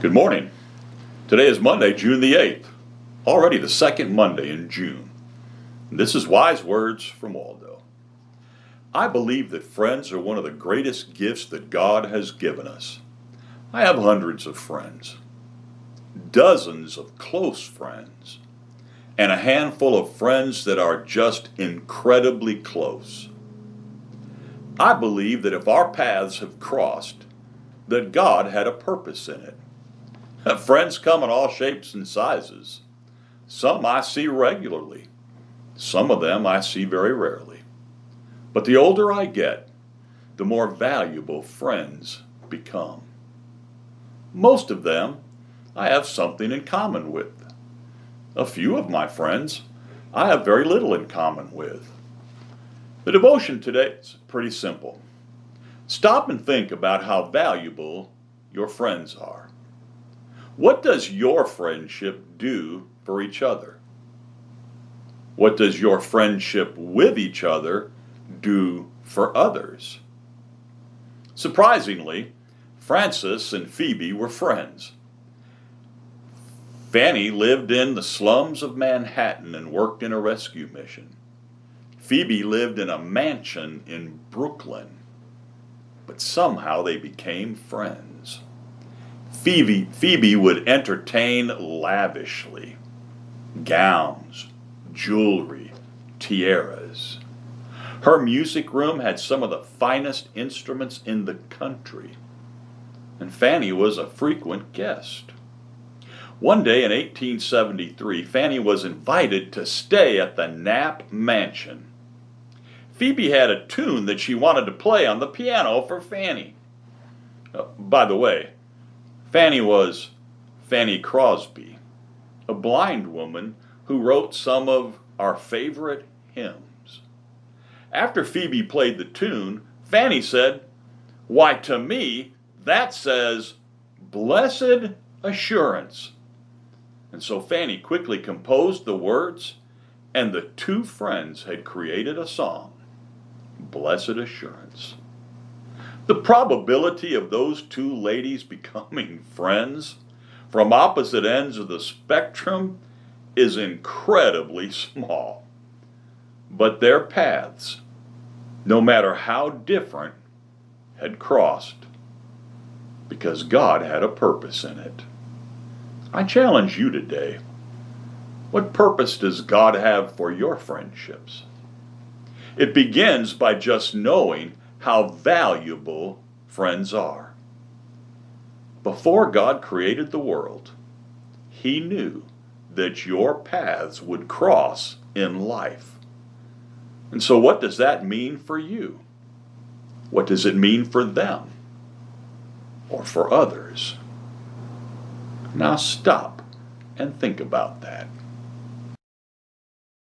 Good morning. Today is Monday, June the 8th. Already the second Monday in June. This is Wise Words from Waldo. I believe that friends are one of the greatest gifts that God has given us. I have hundreds of friends, dozens of close friends, and a handful of friends that are just incredibly close. I believe that if our paths have crossed, that God had a purpose in it. Friends come in all shapes and sizes. Some I see regularly. Some of them I see very rarely. But the older I get, the more valuable friends become. Most of them I have something in common with. A few of my friends I have very little in common with. The devotion today is pretty simple. Stop and think about how valuable your friends are. What does your friendship do for each other? What does your friendship with each other do for others? Surprisingly, Francis and Phoebe were friends. Fanny lived in the slums of Manhattan and worked in a rescue mission. Phoebe lived in a mansion in Brooklyn, but somehow they became friends. Phoebe would entertain lavishly. Gowns, jewelry, tiaras. Her music room had some of the finest instruments in the country, and Fanny was a frequent guest. One day in 1873, Fanny was invited to stay at the Knapp Mansion. Phoebe had a tune that she wanted to play on the piano for Fanny. By the way, Fanny was Fanny Crosby, a blind woman who wrote some of our favorite hymns. After Phoebe played the tune, Fanny said, "Why, to me, that says, 'Blessed Assurance.'" And so Fanny quickly composed the words, and the two friends had created a song, "Blessed Assurance." The probability of those two ladies becoming friends from opposite ends of the spectrum is incredibly small. But their paths, no matter how different, had crossed because God had a purpose in it. I challenge you today. What purpose does God have for your friendships? It begins by just knowing how valuable friends are. Before God created the world, He knew that your paths would cross in life. And so what does that mean for you? What does it mean for them or for others? Now stop and think about that.